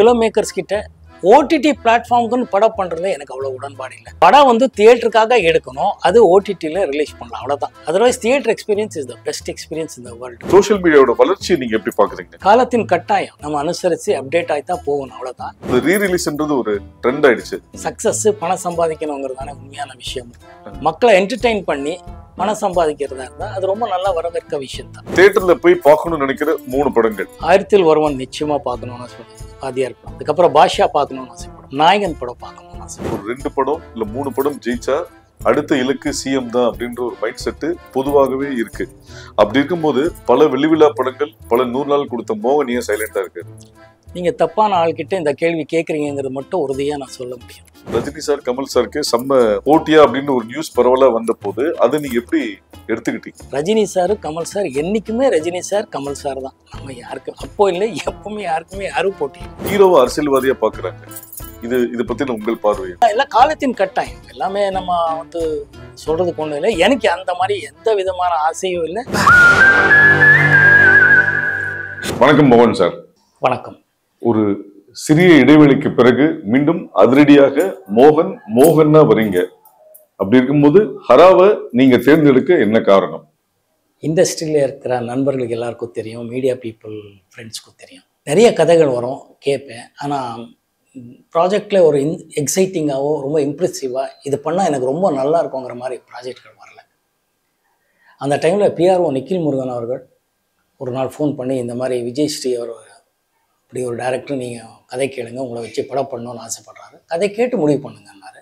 Film makers கிட்ட OTT பிளாட்ஃபார்முக்குன்னு படம் பண்ணுறது எனக்கு அவ்வளோ உடன்பாடு இல்லை. படம் வந்து தியேட்டருக்காக எடுக்கணும், அது ஓடிடியில் ரிலீஸ் பண்ணலாம், அவ்வளோதான். Otherwise theatre experience is the best experience இந்த வேர்ல்டு. சோஷியல் மீடியாவோட வளர்ச்சியை நீங்கள் எப்படி பார்க்குறீங்க? காலத்தின் கட்டாயம் நம்ம அனுசரித்து அப்டேட் ஆகி தான் போகணும், அவ்வளோதான். இந்த ரீரிலீஸ்ன்றது ஒரு ட்ரெண்ட் ஆயிடுச்சு. சக்ஸஸ் பணம் சம்பாதிக்கணுங்கிறதான உண்மையான விஷயம். மக்களை என்டர்டெயின் பண்ணி பணம் சம்பாதிக்கிறதா இருந்தால் அது ரொம்ப நல்லா வரவேற்க விஷயம் தான். தியேட்டரில் போய் பார்க்கணும்னு நினைக்கிற 3 படங்கள். ஆயிரத்தில் ஒருவன் நிச்சயமாக பார்க்கணும்னு சொல்லுவேன், வாத்தியார் படம். அதுக்கப்புறம் பாஷா பார்க்கணும்னு ஆசைப்படும், நாயகன் படம் பார்க்கணும்னு ஆசைப்படும். ஒரு 2 படம் இல்லை 3 படம் ஜெயிச்சா அடுத்த இலக்கு சிஎம் தான் அப்படின்ற ஒரு மைண்ட் செட்டு பொதுவாகவே இருக்கு. அப்படி இருக்கும்போது பல வெள்ளிவிழா படங்கள், பல 100 நாள் கொடுத்த மோகனியா சைலண்டா இருக்கு. நீங்கள் தப்பான ஆள்கிட்ட இந்த கேள்வி கேட்குறீங்கிறது மட்டும் உறுதியாக நான் சொல்ல முடியும். ரஜினி சார் கமல் சாருக்கு செம்ம போட்டியா அப்படின்னு ஒரு நியூஸ் பரவலாக வந்த போது அதை நீங்க எப்படி எடுத்துக்கிட்டீங்க? ரஜினி சார் கமல் சார் என்னைக்குமே ரஜினி சார் கமல் சார் தான். நம்ம யாருக்கு அப்போ இல்லை எப்பவுமே யாருக்குமே யாரும் போட்டி. ஹீரோவை அரசியல்வாதியா பாக்குறாங்க. இதை பத்தி உங்கள் பார்வை? எல்லாம் காலத்தின் கட்டாயம், எல்லாமே நம்ம வந்து சொல்றதுக்கு ஒன்றும் இல்லை. எனக்கு அந்த மாதிரி எந்த விதமான ஆசையும் இல்லை. வணக்கம் மோகன் சார். வணக்கம். ஒரு சிறிய இடைவெளிக்கு பிறகு மீண்டும் அதிரடியாக மோகன்னா வரீங்க. அப்படி இருக்கும்போது ஹராவை நீங்க தேர்ந்தெடுக்க என்ன காரணம்? இண்டஸ்ட்ரியில் இருக்கிற நண்பர்களுக்கு எல்லாருக்கும் தெரியும், மீடியா பீப்புள் ஃப்ரெண்ட்ஸ்க்கும் தெரியும். நிறைய கதைகள் வரும், கேட்பேன். ஆனால் ப்ராஜெக்டில் ஒரு எக்ஸைட்டிங்காகவோ ரொம்ப இம்ப்ரெசிவாக இது பண்ணால் எனக்கு ரொம்ப நல்லா இருக்குங்கிற மாதிரி ப்ராஜெக்ட்கள் வரல. அந்த டைமில் பிஆர்ஓ நிக்கில் முருகன் அவர்கள் ஒரு நாள் ஃபோன் பண்ணி, இந்த மாதிரி விஜய் ஸ்ரீ அவர் இப்படி ஒரு டைரக்டர், நீங்கள் கதை கேளுங்க, உங்களை வச்சு படம் பண்ணணும்னு ஆசைப்படுறாரு, கதை கேட்டு முடிவு பண்ணுங்கன்னாரு.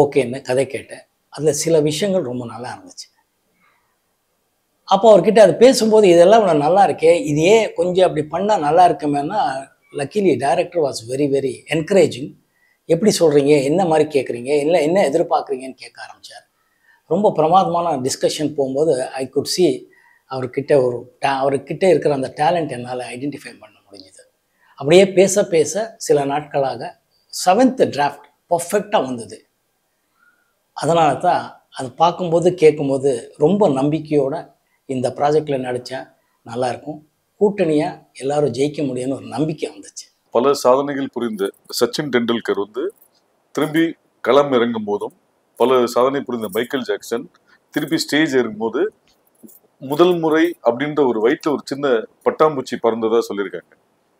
ஓகேன்னு கதை கேட்டேன். அதில் சில விஷயங்கள் ரொம்ப நல்லா இருந்துச்சு. அப்போ அவர்கிட்ட அது பேசும்போது இதெல்லாம் நல்லா இருக்கே, இதையே கொஞ்சம் அப்படி பண்ணால் நல்லா இருக்குமேன்னா, luckily director was very very encouraging. எப்படி சொல்கிறீங்க, என்ன மாதிரி கேட்குறீங்க, இல்லை என்ன எதிர்பார்க்குறீங்கன்னு கேட்க ஆரம்பித்தார். ரொம்ப பிரமாதமான டிஸ்கஷன் போகும்போது ஐ குட் சி அவர்கிட்ட இருக்கிற அந்த டேலண்ட் என்னால் ஐடென்டிஃபை பண்ண முடிஞ்சுது. அப்படியே பேச பேச சில நாட்களாக 7th டிராஃப்ட் பர்ஃபெக்டாக வந்தது. அதனால தான் அது பார்க்கும்போது கேட்கும்போது ரொம்ப நம்பிக்கையோடு இந்த ப்ராஜெக்டில் நடித்தேன், நல்லாயிருக்கும், கூட்டணியாக எல்லாரும் ஜெயிக்க முடியும்னு ஒரு நம்பிக்கை வந்துச்சு. பல சாதனைகள் புரிந்த சச்சின் டெண்டுல்கர் திரும்பி களம் இறங்கும் போதும், பல சாதனை புரிந்த மைக்கேல் ஜாக்சன் திருப்பி ஸ்டேஜ் இறங்கும்போது முதல் முறை அப்படின்ற ஒரு வயிற்றுல ஒரு சின்ன பட்டாம்பூச்சி பறந்ததா சொல்லியிருக்காங்க.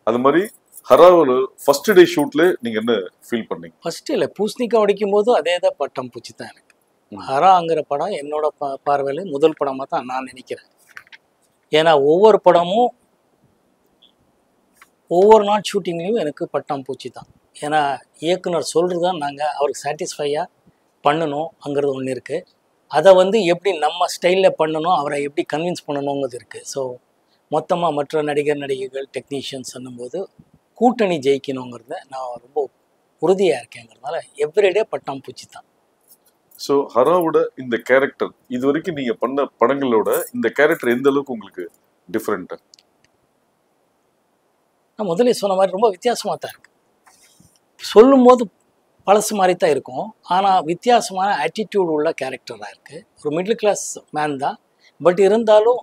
அது மாதிரி ஹராவில் ஃபர்ஸ்ட் டே ஷூட்ல நீங்க என்ன ஃபீல் பண்ணீங்க? ஃபர்ஸ்ட் இல்லை, பூசணிக்காய் உடைக்கும் போதும் அதே தான் பட்டாம்பூச்சி தான் எனக்கு. ஹராங்கிற படம் என்னோட பார்வையில் முதல் படமாக தான் நான் நினைக்கிறேன். ஏன்னா ஒவ்வொரு படமும் ஒவ்வொரு நாள் ஷூட்டிங்லேயும் எனக்கு பட்டாம்பூச்சி தான். ஏன்னா இயக்குனர் சொல்கிறது தான் நாங்கள் அவருக்கு சாட்டிஸ்ஃபையாக பண்ணணுங்கிறது ஒன்று இருக்குது. அதை எப்படி நம்ம ஸ்டைலில் பண்ணணும், அவரை எப்படி கன்வின்ஸ் பண்ணணுங்கிறது இருக்குது. ஸோ மொத்தமாக மற்ற நடிகைகள் டெக்னீஷியன்ஸ் சொல்லும்போது கூட்டணி ஜெயிக்கணுங்கிறத நான் ரொம்ப உறுதியாக இருக்கேங்கிறதுனால எவ்ரிடே பட்டாம்பூச்சி தான். ஸோ ஹராவோட இந்த கேரக்டர் இது வரைக்கும் நீங்கள் பண்ண படங்களோட இந்த கேரக்டர் எந்த அளவுக்கு உங்களுக்கு டிஃப்ரெண்ட்டாக? நான் முதலே சொன்ன மாதிரி ரொம்ப வித்தியாசமாக தான் இருக்குது. சொல்லும்போது பழசு மாதிரி தான் இருக்கும், ஆனால் வித்தியாசமான ஆட்டிடியூட் உள்ள கேரக்டராக இருக்குது. ஒரு மிடில் கிளாஸ் மேன் தான், பட் இருந்தாலும்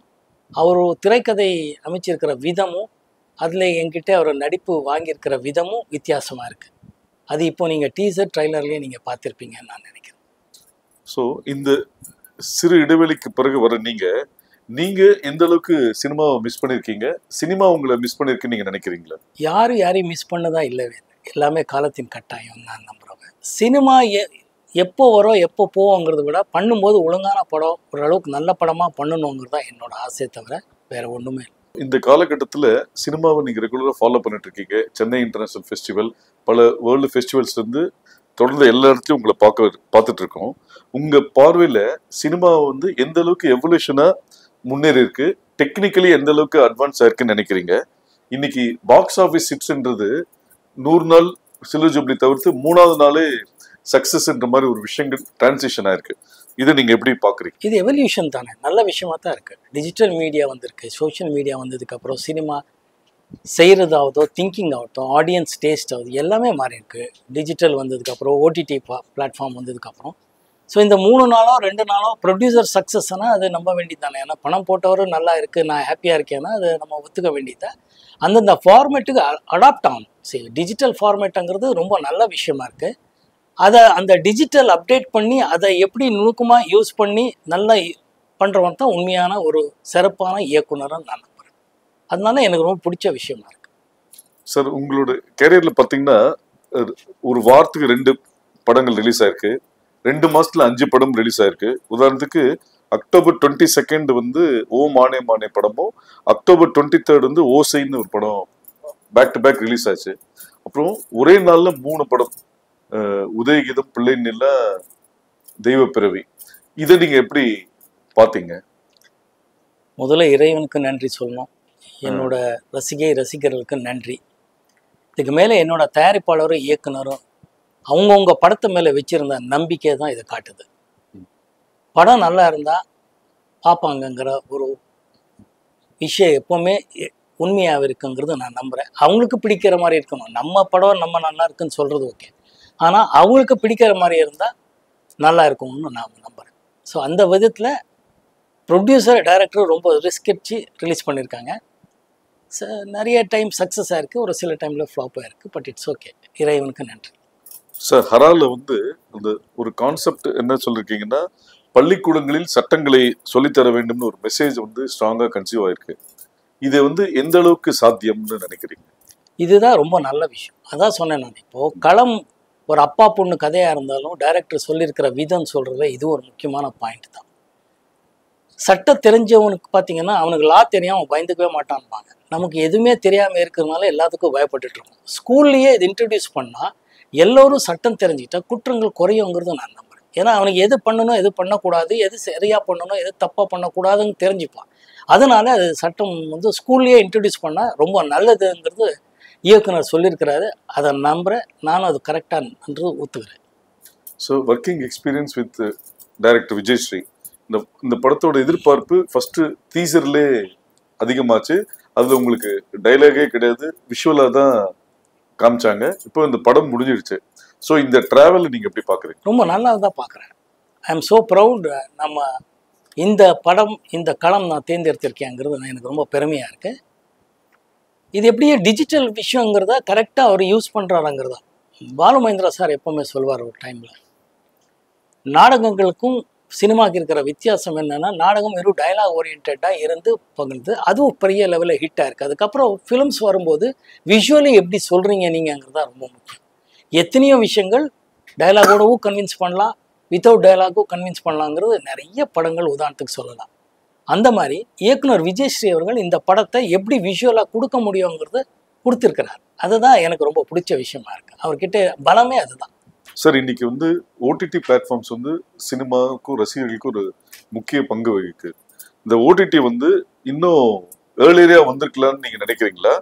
அவர் திரைக்கதை அமைச்சிருக்கிற விதமும் அதில் என்கிட்ட அவர் நடிப்பு வாங்கியிருக்கிற விதமும் வித்தியாசமாக இருக்குது. அது இப்போ நீங்கள் டீசர் ட்ரைலர்லேயே நீங்கள் பார்த்துருப்பீங்கன்னு நான் நினைக்கிறேன். ஸோ இந்த சிறு இடைவெளிக்கு பிறகு வர நீங்கள் எந்த அளவுக்கு சினிமாவை மிஸ் பண்ணியிருக்கீங்க, சினிமா உங்களை மிஸ் பண்ணியிருக்குன்னு நீங்கள் நினைக்கிறீங்களா? யாரையும் மிஸ் பண்ணதா இல்லவே இல்லை, எல்லாமே காலத்தின் கட்டாயம் நான் நம்புகிறேன். சினிமா எப்போ வரும் எப்போ போவோங்கிறத விட பண்ணும்போது ஒழுங்கான படம், ஓரளவுக்கு நல்ல படமாக பண்ணணுங்கிறது தான் என்னோட ஆசையை தவிர வேறு ஒன்றுமே இல்லை. இந்த காலகட்டத்தில் சினிமாவை நீங்கள் ரெகுலராக ஃபாலோ பண்ணிட்டு இருக்கீங்க. சென்னை இன்டர்நேஷ்னல் ஃபெஸ்டிவல், பல வேர்ல்டு ஃபெஸ்டிவல்ஸ்லேருந்து தொடர்ந்து எல்லா இடத்துலையும் உங்களை பார்த்துட்டு இருக்கோம். உங்கள் பார்வையில் சினிமா எந்த அளவுக்கு எவல்யூஷனாக முன்னேறி இருக்கு, டெக்னிக்கலி எந்த அளவுக்கு அட்வான்ஸ் ஆயிருக்குன்னு நினைக்கிறீங்க? இன்னைக்கு பாக்ஸ் ஆஃபீஸ் ஹிட்ஸ்ன்றது 100 நாள் சில்வர் ஜூப்ளி தவிர்த்து 3ஆவது நாளே சக்சஸ்ன்ற மாதிரி ஒரு விஷயங்கள் டிரான்சிஷன் ஆயிருக்கு. இதை நீங்க எப்படி பாக்குறீங்க? இது எவல்யூஷன் தானே, நல்ல விஷயமா தான் இருக்கு. டிஜிட்டல் மீடியா வந்திருக்கு, சோஷியல் மீடியா வந்ததுக்கு அப்புறம் சினிமா செய்கிறதாவதோ திங்கிங் ஆகட்டும், ஆடியன்ஸ் டேஸ்ட் ஆகுது, எல்லாமே மாறி இருக்கு. டிஜிட்டல் வந்ததுக்கப்புறம், ஓடிடி பிளாட்ஃபார்ம் வந்ததுக்கப்புறம். ஸோ இந்த 3 நாளோ 2 நாளோ ப்ரொடியூசர் சக்ஸஸ்னால் அது நம்ப வேண்டியது தானே. ஏன்னா பணம் போட்டவரும் நல்லா இருக்குது, நான் ஹாப்பியாக இருக்கேன்னா அது நம்ம ஒத்துக்க வேண்டியது. அந்தந்த ஃபார்மேட்டுக்கு அடாப்ட் ஆகணும். சரி, டிஜிட்டல் ஃபார்மேட்டுங்கிறது ரொம்ப நல்ல விஷயமா இருக்குது. அதை அந்த டிஜிட்டல் அப்டேட் பண்ணி அதை எப்படி நுணுக்கமாக யூஸ் பண்ணி நல்லா பண்ணுறவன் தான் உண்மையான ஒரு சிறப்பான இயக்குனர்னு நான் நம்புகிறேன். அதனால எனக்கு ரொம்ப பிடிச்ச விஷயமா இருக்கு. சார், உங்களோட கேரியரில் பார்த்தீங்கன்னா ஒரு வாரத்துக்கு 2 படங்கள் ரிலீஸ் ஆயிருக்கு. 2 மாசத்துல 5 படம் ரிலீஸ் ஆயிருக்கு. உதாரணத்துக்கு அக்டோபர் 22 வந்து ஓ மானே மானே படமும், அக்டோபர் 23 வந்து ஓசைன்னு ஒரு படம் பேக் டு பேக் ரிலீஸ் ஆச்சு. அப்புறம் ஒரே நாள்ல 3 படம், உதயகீதம், பிள்ளை நிலா, தெய்வ பிறவி. இதை நீங்க எப்படி பார்த்தீங்க? முதல்ல இறைவனுக்கு நன்றி சொல்லணும். என்னோட ரசிகர்களுக்கு நன்றி. இதுக்கு மேலே என்னோட தயாரிப்பாளரும் இயக்குனரும் அவங்கவுங்க படத்து மேலே வச்சிருந்த நம்பிக்கை தான் இதை காட்டுது. படம் நல்லா இருந்தால் பார்ப்பாங்கங்கிற ஒரு விஷயம் எப்போவுமே உண்மையாக இருக்குங்கிறது நான் நம்புகிறேன். அவங்களுக்கு பிடிக்கிற மாதிரி இருக்கணும். நம்ம படம் நம்ம நல்லா இருக்குன்னு சொல்கிறது ஓகே, ஆனால் அவங்களுக்கு பிடிக்கிற மாதிரி இருந்தால் நல்லா இருக்கும்னு நான் நம்புகிறேன். ஸோ அந்த விதத்தில் ப்ரொடியூசர் டைரக்டர் ரொம்ப ரிஸ்க் எடுத்து ரிலீஸ் பண்ணியிருக்காங்க. நிறைய டைம் சக்ஸஸ் ஆயிருக்கு, ஒரு சில டைமில் ஃப்ளாப் ஆயிருக்கு. பட் இட்ஸ் ஓகே, இறைவனுக்கு நன்றி. சார், ஹரால வந்து அந்த ஒரு கான்செப்ட் என்ன சொல்லியிருக்கீங்கன்னா, பள்ளிக்கூடங்களில் சட்டங்களை சொல்லித்தர வேண்டும்னு ஒரு மெசேஜ் வந்து ஸ்ட்ராங்காக கன்சீவ் ஆயிருக்கு. இதை வந்து எந்த அளவுக்கு சாத்தியம்னு நினைக்கிறீங்க? இதுதான் ரொம்ப நல்ல விஷயம். அதான் சொன்னேன் நான். இப்போது களம் ஒரு அப்பா பொண்ணு கதையாக இருந்தாலும் டைரக்டர் சொல்லியிருக்கிற விதம் சொல்கிறதுல இது ஒரு முக்கியமான பாயிண்ட் தான். சட்டம் தெரிஞ்சவனுக்கு பார்த்தீங்கன்னா அவனுக்கு லா தெரியாமல் அவன் பயந்துக்கவே மாட்டான்பாங்க. நமக்கு எதுவுமே தெரியாமல் இருக்கிறதுனால எல்லாத்துக்கும் பயப்பட்டுட்டு இருக்கோம். ஸ்கூல்லையே இது இன்ட்ரடியூஸ் பண்ணால் எல்லோரும் சட்டம் தெரிஞ்சுக்கிட்டா குற்றங்கள் குறையுங்கிறது நான் நம்புகிறேன். ஏன்னா அவனுக்கு எது பண்ணணும், எது பண்ணக்கூடாது, எது சரியாக பண்ணணும், எது தப்பாக பண்ணக்கூடாதுன்னு தெரிஞ்சுப்பான். அதனால அது சட்டம் வந்து ஸ்கூல்லையே இன்ட்ரடியூஸ் பண்ணால் ரொம்ப நல்லதுங்கிறது இயக்குனர் சொல்லியிருக்கிறாரு. அதை நம்புகிறேன். நானும் அது கரெக்டாக ஒத்துக்கிறேன். So working experience with director Vijayasri, இந்த படத்தோட எதிர்பார்ப்பு ஃபர்ஸ்ட் டீசர்லே அதிகமாச்சு. அதில் உங்களுக்கு டைலாகே கிடையாது, விஷுவலாக தான் காமிச்சாங்க. இப்போ இந்த படம் முடிஞ்சிடுச்சு. ஸோ இந்த டிராவல் நீங்கள் எப்படி பார்க்குறீங்க? ரொம்ப நல்லா தான் பார்க்குறேன். I am so proud. நம்ம இந்த படம், இந்த களம் நான் தேர்ந்தெடுத்திருக்கேங்கிறது எனக்கு ரொம்ப பெருமையாக இருக்குது. இது எப்படியே டிஜிட்டல் விஷயங்கிறத கரெக்டாக அவர் யூஸ் பண்ணுறாருங்கிறதா. பாலு மகேந்திரா சார் எப்போவுமே சொல்வார் ஒரு டைமில், நாடகங்களுக்கும் சினிமாவுக்கு இருக்கிற வித்தியாசம் என்னென்னா, நாடகம் வெறும் டைலாக் ஓரியன்டாக இருந்து பகிர்ந்து அதுவும் பெரிய லெவலில் ஹிட் ஆயிருக்கு. அதுக்கப்புறம் ஃபிலிம்ஸ் வரும்போது விஷுவலி எப்படி சொல்கிறீங்க நீங்கங்கிறது தான் ரொம்ப முக்கியம். எத்தனையோ விஷயங்கள் டைலாகோடவும் கன்வின்ஸ் பண்ணலாம், வித்தவுட் டைலாகும் கன்வின்ஸ் பண்ணலாங்கிறது நிறைய படங்கள் உதாரணத்துக்கு சொல்லலாம். அந்த மாதிரி இயக்குனர் விஜயஸ்ரீ அவர்கள் இந்த படத்தை எப்படி விஷுவலாக கொடுக்க முடியுங்கிறது கொடுத்துருக்கிறார். அதுதான் எனக்கு ரொம்ப பிடிச்ச விஷயமா இருக்குது. அவர்கிட்ட பலமே அதுதான். சார், இன்னைக்கு வந்து ஓடிடி பிளாட்ஃபார்ம்ஸ் வந்து சினிமாவுக்கும் ரசிகர்களுக்கும் ஒரு முக்கிய பங்கு வகிக்கு. இந்த ஓடிடி வந்து இன்னும் ஏர்லியரா வந்திருக்கலாம்னு நீங்க நினைக்கிறீங்களா,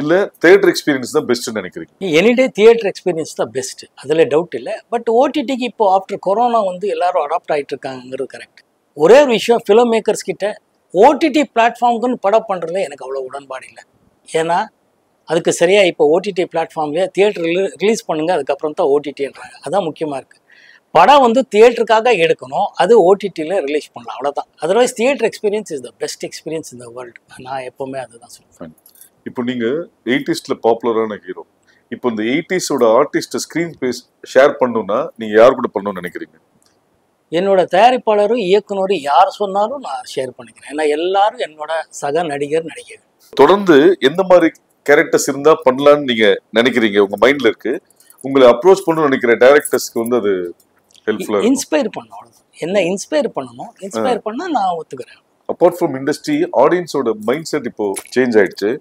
இல்ல தியேட்டர் எக்ஸ்பீரியன்ஸ் தான் பெஸ்ட்னு நினைக்கிறீங்க? எனிடே தியேட்டர் எக்ஸ்பீரியன்ஸ் தான் பெஸ்ட், அதில் டவுட் இல்லை. பட் ஓடிடிக்கு இப்போ ஆஃப்டர் கொரோனா வந்து எல்லாரும் அடாப்ட் ஆகிட்டு இருக்காங்கிறது கரெக்ட். ஒரே ஒரு விஷயம், ஃபிலிம் மேக்கர்ஸ் கிட்ட ஓடிடி பிளாட்ஃபார்முக்குன்னு படம் பண்ணுறதுல எனக்கு அவ்வளோ உடன்பாடு இல்லை. ஏன்னா அதுக்கு சரியாக இப்போ ஓடிடி பிளாட்ஃபார்ம்லேயே தியேட்டரில் ரிலீஸ் பண்ணுங்கள், அதுக்கப்புறம் தான் ஓடிடின்றாங்க. அதான் முக்கியமாக இருக்குது. படம் வந்து தியேட்டருக்காக எடுக்கணும், அது ஓடிடியில் ரிலீஸ் பண்ணலாம், அவ்வளோதான். Otherwise theatre experience is the best experience in the world. நான் எப்போவுமே அதுதான் சொல்லுவேன். இப்போ நீங்கள் 80s பாப்புலரான ஹீரோ, இப்போ இந்த 80s ஆர்டிஸ்ட்டை ஸ்க்ரீன் ஸ்பேஸ் ஷேர் பண்ணணும்னா நீங்கள் யார் கூட பண்ணணும்னு நினைக்கிறீங்க? என்னோட தயாரிப்பாளரும் இயக்குனரும் யார் சொன்னாலும் நான் ஷேர் பண்ணிக்கிறேன். ஏன்னா எல்லாரும் என்னோட சக நடிகர். தொடர்ந்து எந்த மாதிரி கேரக்டர்ஸ் இருந்தா பண்ணலாம்னு நீங்க நினைக்கிறீங்க, உங்க மைண்ட்ல இருக்கு? உங்களை அப்ரோச் பண்ணணும்னு நினைக்கிற டைரக்டர்ஸ்க்கு வந்து அது ஹெல்ப்ஃபுல்லா இருக்கும். இன்ஸ்பயர் பண்ணணும், என்ன இன்ஸ்பயர் பண்ணணும். இன்ஸ்பயர் பண்ணா நான் ஒத்துக்கிறேன். அப்பார்ட் ஃப்ரம் இண்டஸ்ட்ரி, ஆடியன்ஸோட மைண்ட் செட் இப்போ சேஞ்ச் ஆயிடுச்சு.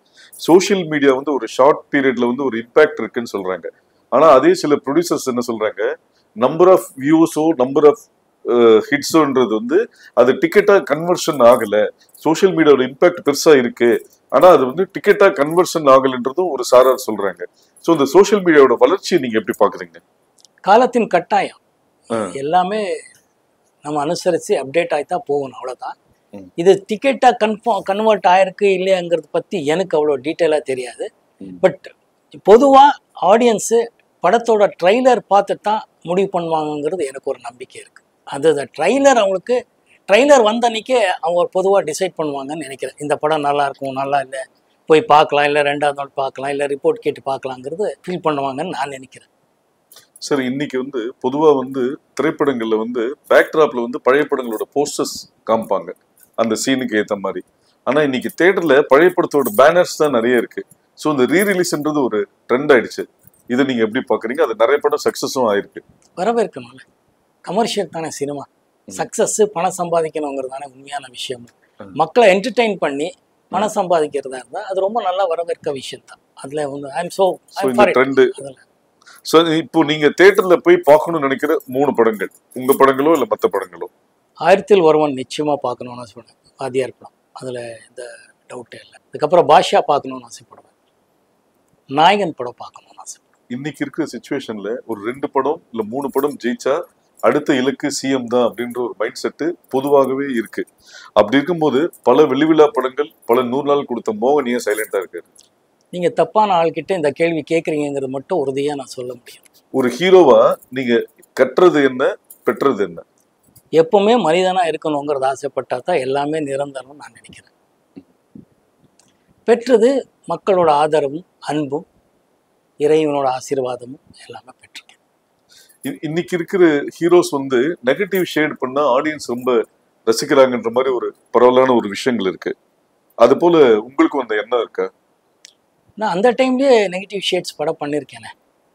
சோஷியல் மீடியா வந்து ஒரு ஷார்ட் பீரியட்ல வந்து ஒரு இம்பாக்ட் இருக்குன்னு சொல்றாங்க. ஆனா அதே சில ப்ரொடியூசர்ஸ் என்ன சொல்றாங்க, நம்பர் ஆஃப் வியூஸோ நம்பர் ஆஃப் ஹிட்ஸோன்றது வந்து அது டிக்கெட்டா கன்வர்ஷன் ஆகல. சோஷியல் மீடியாவோட இம்பாக்ட் பெருசா இருக்கு, ஆனா அது வந்து டிக்கெட்டா கன்வர்ஷன் ஆகலன்றதும் ஒரு சாரார் சொல்றாங்க. ஸோ இந்த சோஷியல் மீடியாவோட வளர்ச்சியை நீங்க எப்படி பாக்குறீங்க? காலத்தின் கட்டாயம், எல்லாமே நம்ம அனுசரித்து அப்டேட் ஆகித்தான் போகணும், அவ்வளோதான். இது டிக்கெட்டா கன்வெர்ட் ஆயிருக்கு இல்லையாங்கிறது பற்றி எனக்கு அவ்வளோ டீட்டெயிலாக தெரியாது. பட் பொதுவாக ஆடியன்ஸு படத்தோட ட்ரைலர் பார்த்து தான் முடிவு பண்ணுவாங்கங்கிறது எனக்கு ஒரு நம்பிக்கை இருக்குது. அது ட்ரைலர் அவங்களுக்கு ட்ரைலர் வந்த அன்றைக்கே அவங்க பொதுவாக டிசைட் பண்ணுவாங்கன்னு நினைக்கிறேன். இந்த படம் நல்லா இருக்கும், நல்லா இல்லை, போய் பார்க்கலாம், இல்லை 2வது நாள் பார்க்கலாம், இல்லை ரிப்போர்ட் கேட்டு பார்க்கலாங்கிறது ஃபீல் பண்ணுவாங்கன்னு நான் நினைக்கிறேன். சார் இன்னைக்கு வந்து பொதுவா வந்து திரைப்படங்கள்ல வந்து பேக்ட்ராப்ல வந்து பழைய படங்களோட போஸ்டர்ஸ் காமிப்பாங்க அந்த சீனுக்கு ஏத்த மாதிரி. ஆனா இன்னைக்கு தியேட்டர்ல பழைய படத்தோட பேனர்ஸ் தான் நிறைய இருக்கு. ஸோ இந்த ரீரிலீஸ்ன்றது ஒரு ட்ரெண்ட் ஆயிடுச்சு. இதை நீங்க எப்படி பாக்குறீங்க? அது நிறைய படம் சக்சஸும் ஆயிருக்கு. வரவேற்கணும்ல, கமர்ஷியல் தானே சினிமா. சக்ஸஸ் பணம் சம்பாதிக்கணுங்கிறது தானே உண்மையான விஷயம். மக்களை என்டர்டெயின் பண்ணி பணம் சம்பாதிக்கிறதா இருந்தால் அது ரொம்ப நல்லா வரவேற்க விஷயம் தான். அதில் வந்து ட்ரெண்டு. ஸோ இப்போ நீங்க தியேட்டர்ல போய் பார்க்கணும்னு நினைக்கிற 3 படங்கள் உங்க படங்களோ இல்லை மற்ற படங்களோ? 1000ல் ஒருவன் நிச்சயமா பார்க்கணும்னு சொன்னேன், வாத்தியார் படம், அதில் எந்த டவுட்டே இல்லை. அதுக்கப்புறம் பாஷா பார்க்கணும்னு ஆசைப்படுவேன், நாயகன் படம் பார்க்கணும்னு ஆசைப்படுவேன். இன்னைக்கு இருக்கிற சிச்சுவேஷன்ல ஒரு 2 படம் இல்லை 3 படம் ஜெயிச்சா அடுத்த இலக்கு சிஎம் தான் அப்படின்ற ஒரு மைண்ட் செட்டு பொதுவாகவே இருக்கு. அப்படி இருக்கும்போது பல வெள்ளிவிழா படங்கள் பல 100 நாள் கொடுத்த மோகன் ஏன் சைலண்டா இருக்காரு? நீங்க தப்பான ஆள்கிட்ட இந்த கேள்வி கேட்குறீங்கிறது மட்டும் உறுதியா நான் சொல்ல முடியும். ஒரு ஹீரோவா நீங்க கட்டுறது என்ன, பெற்றது என்ன? எப்பவுமே மனிதனா இருக்கணுங்கிறது ஆசைப்பட்டா தான் எல்லாமே நிரந்தரம் நான் நினைக்கிறேன். பெற்றது மக்களோட ஆதரவும் அன்பும் இறைவனோட ஆசீர்வாதமும் எல்லாமே பெற்றிருக்கேன். இன்னைக்கு இருக்கிற ஹீரோஸ் வந்து நெகட்டிவ் ஷேட் பண்ணா ஆடியன்ஸ் ரொம்ப ரசிக்கிறாங்கன்ற மாதிரி ஒரு பரவலான ஒரு விஷயங்கள் இருக்கு. அது போல உங்களுக்கு அந்த எண்ணம் இருக்கா? நான் அந்த டைம்லேயே நெகட்டிவ் ஷேட்ஸ் படம் பண்ணியிருக்கேனே.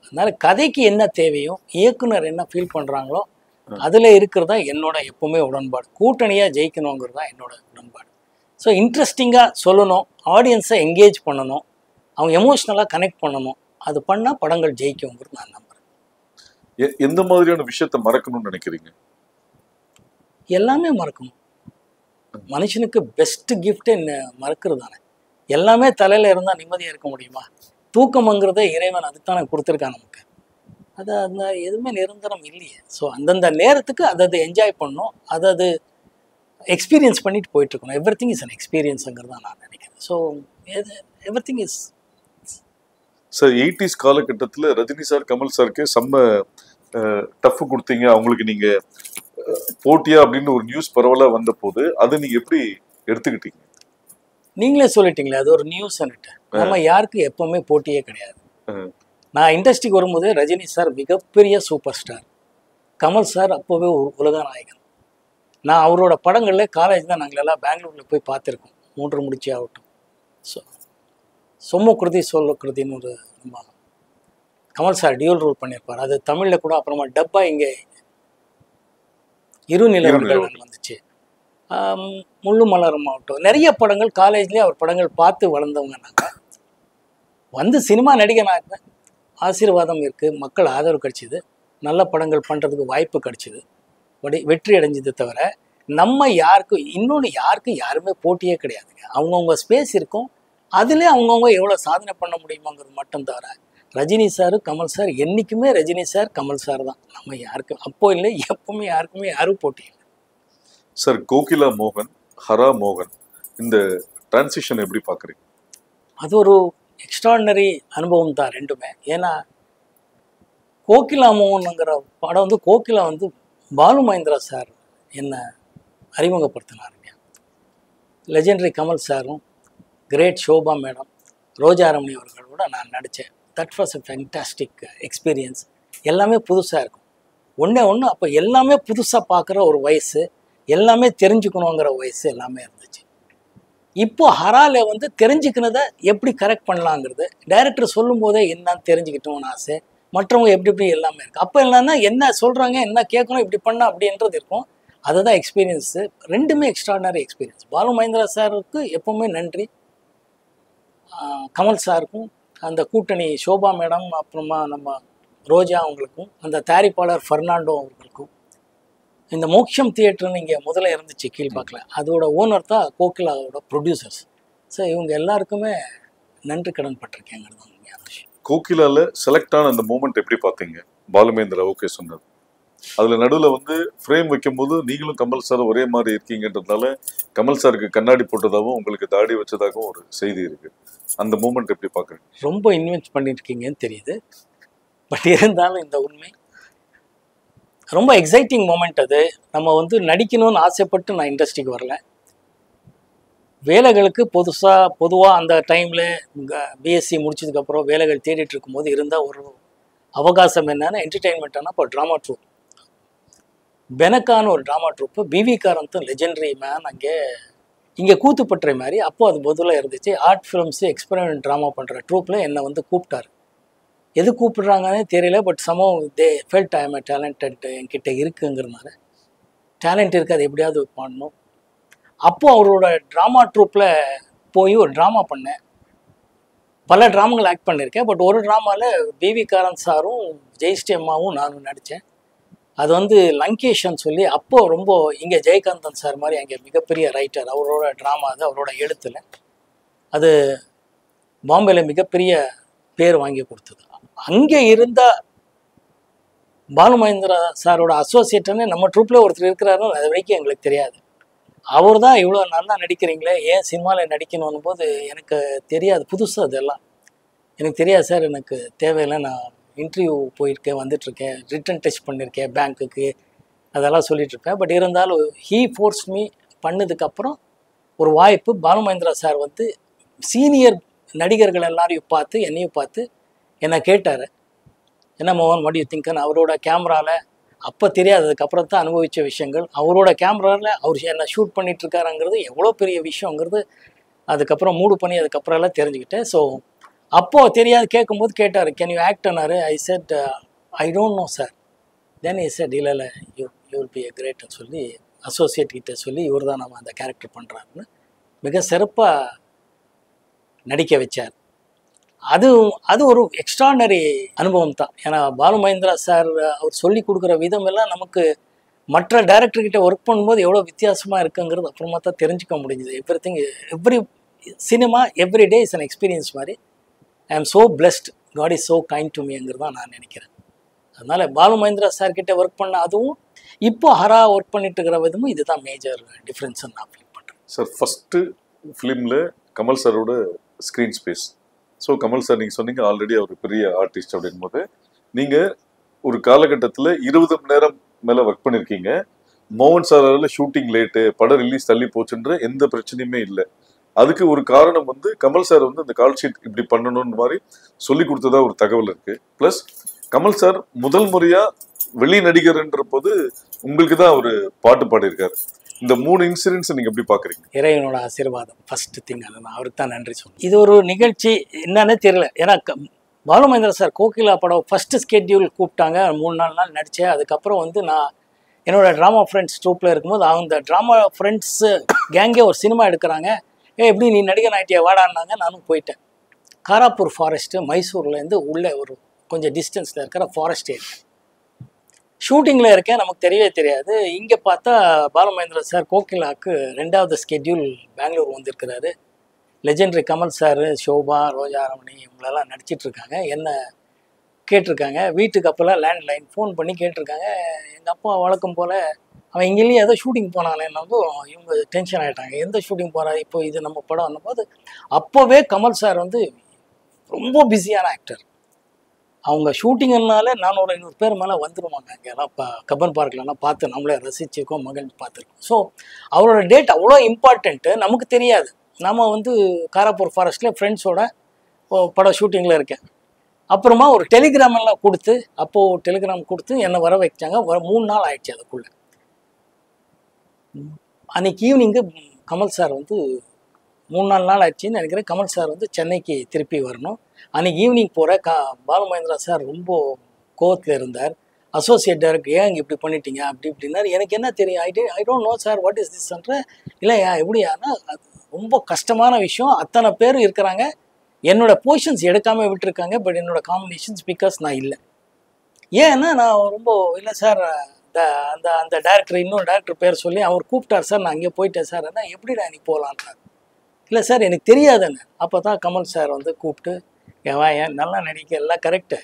அதனால கதைக்கு என்ன தேவையோ, இயக்குனர் என்ன ஃபீல் பண்ணுறாங்களோ அதில் இருக்கிறது தான் என்னோட எப்பவுமே உடன்பாடு. கூட்டணியாக ஜெயிக்கணுங்கிறது தான் என்னோட உடன்பாடு. ஸோ இன்ட்ரெஸ்டிங்காக சொல்லணும், ஆடியன்ஸை என்கேஜ் பண்ணணும், அவங்க எமோஷ்னலாக கனெக்ட் பண்ணணும். அது பண்ணால் படங்கள் ஜெயிக்குங்கிறது நான் நம்புகிறேன். எந்த மாதிரியான விஷயத்தை மறக்கணும்னு நினைக்கிறீங்க? எல்லாமே மறக்கணும். மனுஷனுக்கு பெஸ்ட் கிஃப்ட் என்ன மறக்கிறது தானே. எல்லாமே தலையில் இருந்தால் நிம்மதியாக இருக்க முடியுமா? தூக்கம்ங்கிறத இறைவன் அதுதானே கொடுத்துருக்கான் நமக்கு. அது அந்த எதுவுமே நிரந்தரம் இல்லையே. ஸோ அந்தந்த நேரத்துக்கு அதை என்ஜாய் பண்ணணும், அதை எக்ஸ்பீரியன்ஸ் பண்ணிட்டு போயிட்டு இருக்கணும். எவ்ரி திங் இஸ் அன் எக்ஸ்பீரியன்ஸுங்கிறது தான் நான் நினைக்கிறேன். So every thing is. Sir 80s காலகட்டத்தில் ரஜினி சார் கமல் சாருக்கு செம்ம டஃப் கொடுத்தீங்க, அவங்களுக்கு நீங்க போட்டியா அப்படின்னு ஒரு நியூஸ் பரவலாக வந்த போது அதை நீங்க எப்படி எடுத்துக்கிட்டீங்க? நீங்களே சொல்லிட்டீங்களே, அது ஒரு நியூஸ். நம்ம யாருக்கு எப்பவுமே போட்டியே கிடையாது. நான் இண்டஸ்ட்ரிக்கு வரும்போது ரஜினி சார் மிகப்பெரிய சூப்பர் ஸ்டார், கமல் சார் அப்போவே உலக நாயகன். நான் அவரோட படங்களில் காலேஜ் தான் நாங்கள் எல்லாம் பெங்களூரில் போய் பார்த்துருக்கோம். 3 முடிச்சு ஆகட்டும், சொம்ம கிருதி சொல்ல கிருதின்னு ஒரு நம்ம கமல் சார் டியூல் ரோல் பண்ணியிருப்பார். அது தமிழில் கூட அப்புறமா டப்பா இங்கே இருநிலவர்கள் வந்துச்சு. முள்ளு மலரும் ஆகட்டும், நிறைய படங்கள் காலேஜ்லேயே அவர் படங்கள் பார்த்து வளர்ந்தவங்க நாங்கள். வந்து சினிமா நடிகனாக ஆசீர்வாதம் இருக்குது, மக்கள் ஆதரவு கிடச்சிது, நல்ல படங்கள் பண்ணுறதுக்கு வாய்ப்பு கிடச்சிது, வெற்றி அடைஞ்சது. தவிர நம்ம யாருக்கும் யாருமே போட்டியே கிடையாதுங்க. அவங்கவுங்க ஸ்பேஸ் இருக்கும், அதுலேயே அவங்கவுங்க எவ்வளோ சாதனை பண்ண முடியுமாங்கிறது மட்டும். தவிர ரஜினி சார் கமல் சார் என்றைக்குமே ரஜினி சார் கமல் சார் தான். நம்ம யாருக்கும் அப்போ இல்லை, எப்பவுமே யாருக்குமே யாரும் போட்டி இல்லை. சார் கோகிலா மோகன், ஹரா மோகன், இந்த டிரான்சிஷன் எப்படி பார்க்குறீங்க? அது ஒரு எக்ஸ்ட்ராடினரி அனுபவம் தான் ரெண்டுமே. ஏன்னா கோகிலா மோகனுங்கிற படம் வந்து கோகிலா வந்து பாலு மகேந்திரா சார் என்னை அறிமுகப்படுத்தினாருங்க. லெஜெண்டரி கமல் சாரும் கிரேட் ஷோபா மேடம், ரோஜாரமணி அவர்களோட நான் நடித்தேன். That was a fantastic experience. எல்லாமே புதுசாக இருக்கும். ஒன்று அப்போ எல்லாமே புதுசாக பார்க்குற ஒரு வயசு, எல்லாமே தெரிஞ்சுக்கணுங்கிற வயசு எல்லாமே இருந்துச்சு. இப்போ ஹரால வந்து தெரிஞ்சுக்கினதை எப்படி கரெக்ட் பண்ணலாங்கிறது டைரக்டர் சொல்லும் போதே என்னன்னு தெரிஞ்சுக்கிட்டோம்னு ஆசை. மற்றவங்க எப்படி எல்லாமே இருக்குது. அப்போ என்னன்னா என்ன சொல்கிறாங்க, என்ன கேட்கணும், இப்படி பண்ணால் அப்படின்றது இருக்கும். அதுதான் எக்ஸ்பீரியன்ஸு. ரெண்டுமே எக்ஸ்ட்ராடினரி எக்ஸ்பீரியன்ஸ். பாலு மகேந்திரா சாருக்கு எப்போவுமே நன்றி, கமல் சாருக்கும், அந்த கூட்டணி ஷோபா மேடம், அப்புறமா நம்ம ரோஜா அவங்களுக்கும், அந்த தயாரிப்பாளர் ஃபெர்னாண்டோ அவர்களுக்கும், இந்த மோக்ஷம் தியேட்டர்னு இங்கே முதல்ல இருந்துச்சு கீழ்பாக்கில், அதோட ஓனர் தான் கோகிலாவோட ப்ரொடியூசர்ஸ். ஸோ இவங்க எல்லாருக்குமே நன்றி கடன் பட்டிருக்கேங்கிறது உண்மையான விஷயம். கோகிலால செலக்ட் ஆன அந்த மூமெண்ட் எப்படி பார்த்தீங்க? பாலுமேந்திரா ஓகே சொன்னது, அதில் நடுவில் வந்து ஃப்ரேம் வைக்கும்போது நீங்களும் கமல் சார் ஒரே மாதிரி இருக்கீங்கன்றதுனால கமல் சாருக்கு கண்ணாடி போட்டதாகவும் உங்களுக்கு தாடி வச்சதாகவும் ஒரு செய்தி இருக்குது. அந்த மூமெண்ட் எப்படி பார்க்குறீங்க? ரொம்ப இன்வெஸ்ட் பண்ணியிருக்கீங்கன்னு தெரியுது. பட் இருந்தாலும் இந்த உண்மை ரொம்ப எக்ஸைட்டிங் மூமெண்ட். அது நம்ம வந்து நடிக்கணும்னு ஆசைப்பட்டு நான் இண்டஸ்ட்ரிக்கு வரல. வேலைகளுக்கு பொதுவாக அந்த டைமில் பிஎஸ்சி முடிச்சதுக்கப்புறம் வேலைகள் தேடிட்டு இருக்கும்போது இருந்தால் ஒரு அவகாசம் என்னன்னா என்டர்டெயின்மெண்ட்டானா இப்போ ட்ராமா ட்ரூப் பெனக்கான ஒரு drama ட்ரூப்பு PV Karanth legendary man அங்கே இங்கே கூத்துப்பட்டுற மாதிரி அப்போது அது பொதுவாக இருந்துச்சு. ஆர்ட் ஃபிலிம்ஸு எக்ஸ்பெரிமெண்ட் ட்ராமா பண்ணுற ட்ரூப்பில் என்னை வந்து கூப்பிட்டாரு. எது கூப்பிடுறாங்கன்னே தெரியல. பட் சமம் they felt I am talented என்கிட்ட இருக்குங்கிறதுனால டேலண்ட் இருக்குது, அது எப்படியாவது பண்ணணும். அப்போது அவரோட ட்ராமா ட்ரூப்பில் போய் ஒரு ட்ராமா பண்ணேன். பல ட்ராமாங்கள் ஆக்ட் பண்ணியிருக்கேன். பட் ஒரு ட்ராமாவில் பிவி காரந்த் சாரும் ஜெயஸ்ரீ அம்மாவும் நானும் நடித்தேன். அது வந்து லங்கேஷன் சொல்லி அப்போது ரொம்ப இங்கே ஜெயகாந்தன் சார் மாதிரி அங்கே மிகப்பெரிய ரைட்டர், அவரோட ட்ராமா அது அவரோட எழுத்தில் அது பாம்பேயில் மிகப்பெரிய பேர் வாங்கி கொடுத்தது. அங்கே இருந்த பாலு மகேந்திரா சாரோட அசோசியேட்டுன்னு நம்ம ட்ரூப்பில் ஒருத்தர் இருக்கிறாருன்னு அது வரைக்கும் எங்களுக்கு தெரியாது. அவர் தான் இவ்வளோ நல்லா நடிக்கிறீங்களே, ஏன் சினிமாவில் நடிக்கணும் போது எனக்கு தெரியாது, புதுசு அதெல்லாம் எனக்கு தெரியாது சார், எனக்கு தேவையில்லை, நான் இன்டர்வியூ போயிருக்கேன், வந்துட்டுருக்கேன், ரிட்டன் டெஸ்ட் பண்ணியிருக்கேன் பேங்க்குக்கு, அதெல்லாம் சொல்லிகிட்ருப்பேன். பட் இருந்தாலும் ஹீ ஃபோர்ஸ் மீ பண்ணதுக்கப்புறம் ஒரு வாய்ப்பு. பாலு மகேந்திரா சார் வந்து சீனியர் நடிகர்கள் எல்லாரையும் பார்த்து என்னையும் பார்த்து என்னை கேட்டார், என்ன மோகன் வாட் யூ திங்க்னு. அவரோட கேமராவில் அப்போ தெரியாததுக்கப்புறம் தான் அனுபவித்த விஷயங்கள், அவரோட கேமராவில் அவர் என்ன ஷூட் பண்ணிகிட்ருக்காருங்கிறது எவ்வளோ பெரிய விஷயங்கிறது அதுக்கப்புறம் மூடு பண்ணி அதுக்கப்புறம் எல்லாம் தெரிஞ்சுக்கிட்டேன். ஸோ அப்போது தெரியாது, கேட்கும்போது கேட்டார், கேன் யூ ஆக்ட்னாரு. I said I don't know sir. Then I said இல்லை யூ வில் பி எ கிரேட்னு சொல்லி அசோசியேட் கிட்ட சொல்லி இவர் தான் நம்ம அந்த கேரக்டர் பண்ணுறாருன்னு மிக சிறப்பாக நடிக்க வச்சார். அது ஒரு எக்ஸ்ட்ரானரி அனுபவம் தான். ஏன்னா பாலு மகேந்திரா சார் அவர் சொல்லி கொடுக்குற விதம் எல்லாம் நமக்கு மற்ற டைரக்டர்கிட்ட ஒர்க் பண்ணும்போது எவ்வளோ வித்தியாசமாக இருக்குங்கிறது அப்புறமா தான் தெரிஞ்சுக்க முடிஞ்சுது. Every cinema every day is an experience மாதிரி. I am so blessed, God is so kind to மீங்கிறது தான் நான் நினைக்கிறேன். அதனால் பாலு மகேந்திரா சார்கிட்ட ஒர்க் பண்ண அதுவும் இப்போ ஹரா ஒர்க் பண்ணிட்டு இருக்கிற விதமும் இதுதான் மேஜர் டிஃப்ரென்ஸ்ன்னு நான் ஃபீல் பண்ணுறேன். சார் ஃபஸ்ட்டு ஃபிலிமில் கமல் சாரோட screen space. So Kamal sir நீங்கள் சொன்னீங்க ஆல்ரெடி அவர் பெரிய ஆர்டிஸ்ட் அப்படின் போது நீங்கள் ஒரு காலகட்டத்தில் 20 மணி நேரம் மேலே ஒர்க் பண்ணியிருக்கீங்க. மோகன் சாரால் ஷூட்டிங் லேட்டு, படம் ரிலீஸ் தள்ளி போச்சுன்ற எந்த பிரச்சனையுமே இல்லை. அதுக்கு ஒரு காரணம் வந்து கமல் சார் வந்து அந்த கால் ஷீட் இப்படி பண்ணணும்னு மாதிரி சொல்லி கொடுத்ததா ஒரு தகவல் இருக்குது. ப்ளஸ் கமல் சார் முதல் முறையாக வெளி நடிகர்ன்ற போது உங்களுக்கு தான் அவர் பாட்டு பாடியிருக்காரு. இந்த 3 இன்சிடென்ட்ஸ் நீங்கள் எப்படி பார்க்குறீங்க? இறைவனோட ஆசீர்வாதம் ஃபர்ஸ்ட் திங், அதை நான் அவருக்கு தான் நன்றி சொல்லுவேன். இது ஒரு நிகழ்ச்சி என்னன்னே தெரியல. ஏன்னா பாலு மகேந்திரா சார் கோகிலா படம் ஃபஸ்ட்டு ஸ்கெட்யூல் கூப்பிட்டாங்க, 3-4 நாள் நடித்தேன். அதுக்கப்புறம் வந்து நான் என்னோடய ட்ராமா ஃப்ரெண்ட்ஸ் ட்ரூப்பில் இருக்கும்போது அந்த ட்ராமா ஃப்ரெண்ட்ஸு கேங்கே ஒரு சினிமா எடுக்கிறாங்க, எப்படி நீ நடிகர் ஆகிட்டியா வாடான்னாங்க. நானும் போயிட்டேன். காராப்பூர் ஃபாரஸ்ட்டு மைசூர்லேருந்து உள்ளே ஒரு கொஞ்சம் டிஸ்டன்ஸில் இருக்கிற ஃபாரஸ்ட் ஏரியா ஷூட்டிங்கில் இருக்கேன். நமக்கு தெரியவே தெரியாது. இங்கே பார்த்தா பாலு மகேந்திரா சார் கோகிலாவுக்கு 2வது ஸ்கெட்யூல் பெங்களூர் வந்திருக்கிறாரு. லெஜெண்டரி கமல் சார், ஷோபா, ரோஜா ரமணி இவங்களெல்லாம் நடிச்சிட்ருக்காங்க. என்ன கேட்டிருக்காங்க, வீட்டுக்கு அப்போல்லாம் லேண்ட்லைன் ஃபோன் பண்ணி கேட்டிருக்காங்க. எங்கள் அப்பா வழக்கம் போல் அவன் இங்கேயும் ஏதோ ஷூட்டிங் போனானேன்னு இவங்க டென்ஷன் ஆகிட்டாங்க. எந்த ஷூட்டிங் போகிறா, இப்போ இது நம்ம படம் வந்தபோது அப்போவே கமல் சார் வந்து ரொம்ப பிஸியான ஆக்டர். அவங்க ஷூட்டிங்னால 400-500 பேர் மேலே வந்துடுவாங்க. அங்கெல்லாம் கப்பன் பார்க்லலாம் பார்த்து நம்மளே ரசிச்சிருக்கோம், மகிழ்ச்சி பார்த்துருக்கோம். ஸோ அவரோட டேட் அவ்வளோ இம்பார்ட்டண்ட்டு, நமக்கு தெரியாது. நம்ம வந்து காராப்பூர் ஃபாரஸ்ட்டில் ஃப்ரெண்ட்ஸோட படம் ஷூட்டிங்கில் இருக்கேன். அப்புறமா ஒரு டெலிகிராமெல்லாம் கொடுத்து, அப்போது டெலிகிராம் கொடுத்து என்னை வர வச்சாங்க. 3 நாள் ஆயிடுச்சு. அதுக்குள்ளே அன்றைக்கி ஈவினிங்கு கமல் சார் வந்து 3-4 நாள் ஆயிடுச்சின்னு நினைக்கிறேன். கமல் சார் வந்து சென்னைக்கு திருப்பி வரணும். அன்றைக்கி ஈவினிங் போகிற பாலு மகேந்திரா சார் ரொம்ப கோவத்தில் இருந்தார். அசோசியேட் டைரக்டர், ஏன் இங்கே இப்படி பண்ணிட்டீங்க அப்படி இப்படின்னாரு. எனக்கு என்ன தெரியும், I don't know sir what is திஸ்ன்ற. இல்லையா எப்படியானா அது ரொம்ப கஷ்டமான விஷயம், அத்தனை பேர் இருக்கிறாங்க, என்னோடய பொசிஷன்ஸ் எடுக்காமல் விட்டுருக்காங்க. பட் என்னோடய காம்பினேஷன்ஸ் பிகாஸ் நான் இல்லை. ஏன்னா நான் ரொம்ப இல்லை சார், அந்த டேரக்டர் இன்னொரு டேரக்டர் பேர் சொல்லி அவர் கூப்பிட்டார் சார், நான் அங்கே போயிட்டேன் சார். என்ன எப்படிடா இன்னைக்கு போகலான்றார். இல்லை சார் எனக்கு தெரியாதுன்னு. அப்போ தான் கமல் சார் வந்து கூப்பிட்டு, ஏன் நல்லா நடிக்க எல்லாம் கரெக்டு,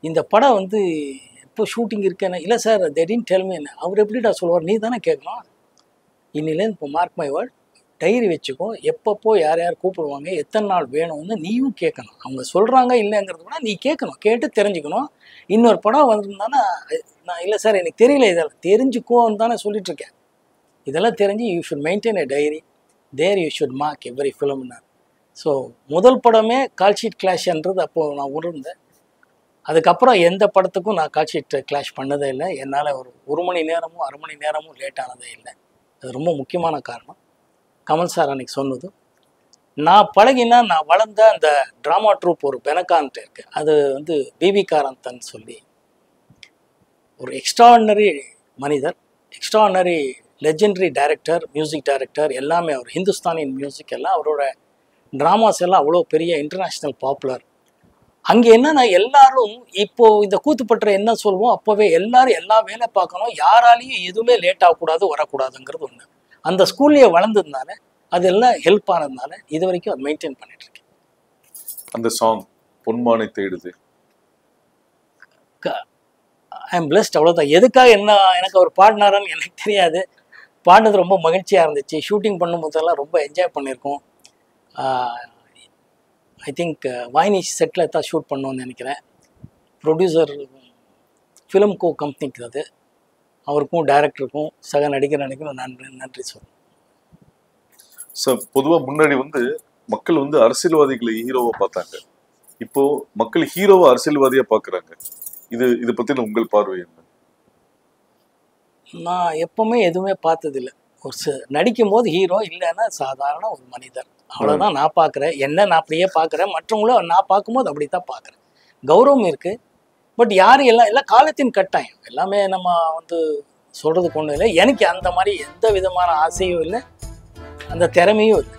இந்த படம் வந்து எப்போ ஷூட்டிங் இருக்கேன்னு. இல்லை sir they didn't tell me. என்ன அவர் எப்படிடா சொல்லுவார், நீ தானே கேட்கணும். இன்னிலேருந்து இப்போ மார்க் மை வேர்ட், டைரி வச்சுக்கோ, எப்பப்போ யார் யார் கூப்பிடுவாங்க, எத்தனை நாள் வேணும்னு நீயும் கேட்கணும். அவங்க சொல்கிறாங்க இல்லைங்கிறது கூட நீ கேட்கணும், கேட்டு தெரிஞ்சுக்கணும். இன்னொரு படம் வந்திருந்தானா நான் இல்லை சார் எனக்கு தெரியல, இதெல்லாம் தெரிஞ்சுக்கோன்னு தானே சொல்லிட்டுருக்கேன். இதெல்லாம் தெரிஞ்சு you should maintain a diary. There you should mark every ஃபிலிம்னார். ஸோ முதல் படமே கால் ஷீட் கிளாஷ்ன்றது அப்போது நான் உணர்ந்தேன். அதுக்கப்புறம் எந்த படத்துக்கும் நான் கால் ஷீட் கிளாஷ் பண்ணதே இல்லை. என்னால் ஒரு மணி நேரமும் அரை மணி நேரமும் லேட் ஆனதே இல்லை. அது ரொம்ப முக்கியமான காரணம். கமல் சார் அன்றைக்கி சொன்னது. நான் பழகினா நான் வளர்ந்த அந்த ட்ராமா ட்ரூப் ஒரு பெனகான்ட்டு இருக்குது. அது வந்து பிபி காரந்தன் சொல்லி ஒரு எக்ஸ்ட்ராடினரி மனிதர், extraordinary legendary director, music director, எல்லாமே அவர் ஹிந்துஸ்தானி மியூசிக் எல்லாம் அவரோட ட்ராமாஸ் எல்லாம் அவ்வளோ பெரிய இன்டர்நேஷ்னல் பாப்புலர். அங்கே என்னன்னா எல்லாரும் இப்போது இந்த கூத்துப்பற்ற என்ன சொல்லுவோம், அப்போவே எல்லாரும் எல்லா வேலை பார்க்கணும், யாராலையும் எதுவுமே லேட் ஆகக்கூடாது வரக்கூடாதுங்கிறது ஒன்று. அந்த ஸ்கூல்லையே வளர்ந்ததுனால அதெல்லாம் ஹெல்ப் ஆனதுனால இது வரைக்கும் அதை மெயின்டைன் பண்ணிட்டு இருக்கேன். அந்த சாங் பொன்மானை தேடுது, ஐ எம் பிளஸ்ட், அவ்வளோதான். எதுக்காக என்ன எனக்கு அவர் பாடினாரான்னு எனக்கு தெரியாது. பாடினது ரொம்ப மகிழ்ச்சியாக இருந்துச்சு. ஷூட்டிங் பண்ணும்போதெல்லாம் ரொம்ப என்ஜாய் பண்ணியிருக்கோம். ஐ திங்க் வாய்னிஷ் செட்டில் தான் ஷூட் பண்ணோன்னு நினைக்கிறேன். ப்ரொடியூசர் ஃபிலிம் கோ கம்பெனிக்கு அது, அவருக்கும் டைரக்டருக்கும் சக நடிகரும் நன்றி சொல்லுங்கள். சார் பொதுவாக முன்னாடி வந்து மக்கள் வந்து அரசியல்வாதிகளை ஹீரோவை பார்த்தாங்க, இப்போ மக்கள் ஹீரோவை அரசியல்வாதியாக பார்க்குறாங்க. இது பற்றின உங்கள் பார்வை என்ன? நான் எப்பவுமே எதுவுமே பார்த்ததில்லை. ஒரு நடிக்கும் போது ஹீரோ, இல்லைன்னா சாதாரண ஒரு மனிதர், அவ்வளோதான் நான் பார்க்குறேன். என்ன நான் அப்படியே பார்க்குறேன், மற்றவங்களும் நான் பார்க்கும்போது அப்படி தான் பார்க்குறேன். கௌரவம் இருக்குது, பட் யாரும் எல்லாம் காலத்தின் கட்டாயம். எல்லாமே நம்ம வந்து சொல்கிறதுக்கு ஒன்றும் இல்லை. எனக்கு அந்த மாதிரி எந்த விதமான ஆசையும் இல்லை, அந்த திறமையும் இல்லை.